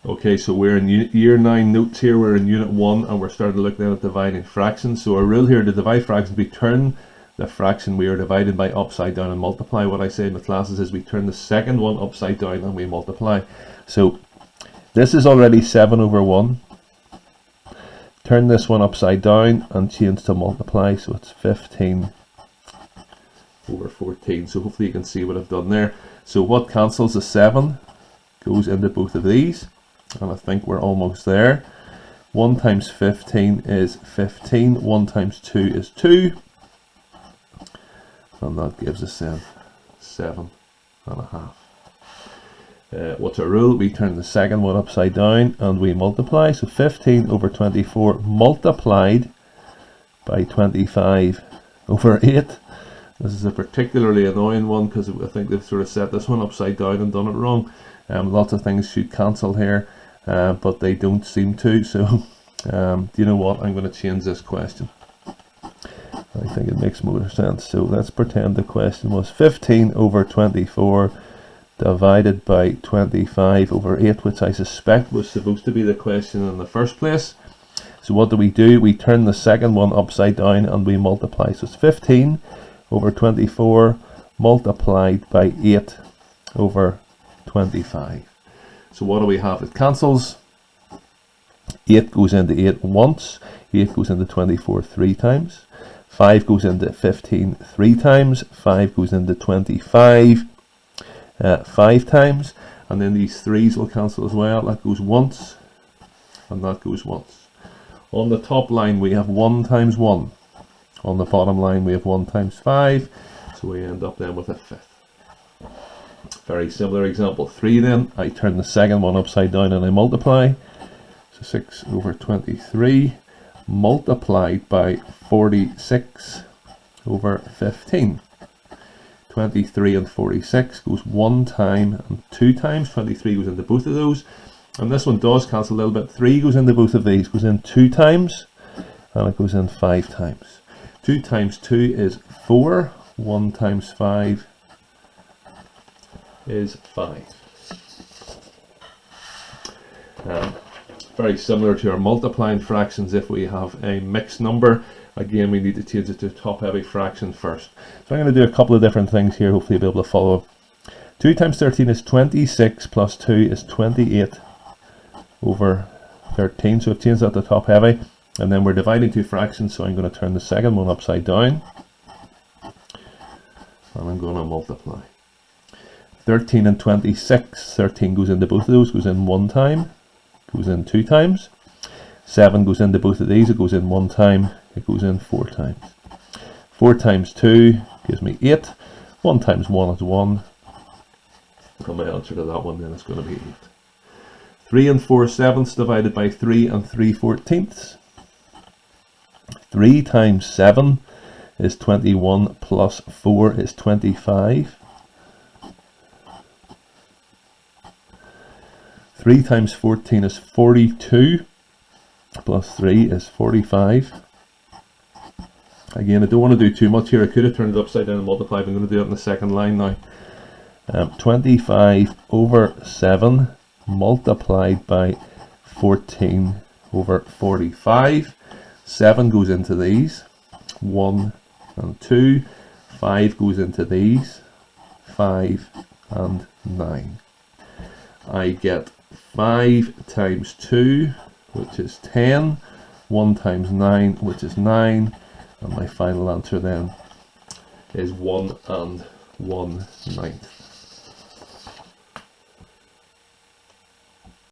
Okay, so we're in year 9 notes here, we're in unit 1, and we're starting to look then at dividing fractions. So our rule here to divide fractions, we turn the fraction we are divided by upside down and multiply. What I say in the classes is we turn the second one upside down and we multiply. So this is already 7 over 1. Turn this one upside down and change to multiply, so it's 15 over 14. So hopefully you can see what I've done there. So what cancels? The 7 goes into both of these, and I think we're almost there. 1 times 15 is 15, 1 times 2 is 2, and that gives us 7.5. What's our rule? We turn the second one upside down and we multiply. So 15 over 24 multiplied by 25 over 8. This is a particularly annoying one because I think they've sort of set this one upside down and done it wrong. Lots of things should cancel here, but they don't seem to. So do you know what? I'm going to change this question. I think it makes more sense. So let's pretend the question was 15 over 24 divided by 25 over 8, which I suspect was supposed to be the question in the first place. So what do? We turn the second one upside down and we multiply. So it's 15 over 24 multiplied by 8 over 25. So what do we have? It cancels. 8 goes into 8 once. 8 goes into 24 3 times. 5 goes into 15 3 times. 5 goes into 25 5 times. And then these 3's will cancel as well. That goes once and that goes once. On the top line we have 1 times 1. On the bottom line we have 1 times 5. So we end up then with a fifth. Very similar example 3 then. I turn the second one upside down and I multiply. So 6 over 23 multiplied by 46 over 15. 23 and 46 goes 1 time and 2 times. 23 goes into both of those. And this one does cancel a little bit. 3 goes into both of these. Goes in 2 times and it goes in 5 times. 2 times 2 is 4. 1 times 5 is 5. Very similar to our multiplying fractions. If we have a mixed number, again we need to change it to top heavy fraction first. So I'm going to do a couple of different things here. Hopefully you'll be able to follow. 2 times 13 is 26 plus 2 is 28 over 13. So I've changed that to top heavy, and then we're dividing two fractions, so I'm going to turn the second one upside down and I'm going to multiply. 13 and 26, 13 goes into both of those, goes in 1 time, goes in 2 times. 7 goes into both of these, it goes in 1 time, it goes in 4 times. 4 times 2 gives me 8. 1 times 1 is 1. And my answer to that one then is going to be 8. 3 and 4 sevenths divided by 3 and 3 14ths. 3 times 7 is 21 plus 4 is 25. 3 times 14 is 42 plus 3 is 45. Again, I don't want to do too much here. I could have turned it upside down and multiplied. I'm going to do it in the second line now. 25 over 7 multiplied by 14 over 45. 7 goes into these, 1 and 2. 5 goes into these, 5 and 9. I get 5 times 2, which is 10. 1 times 9, which is 9. And my final answer then is 1 and 1/9.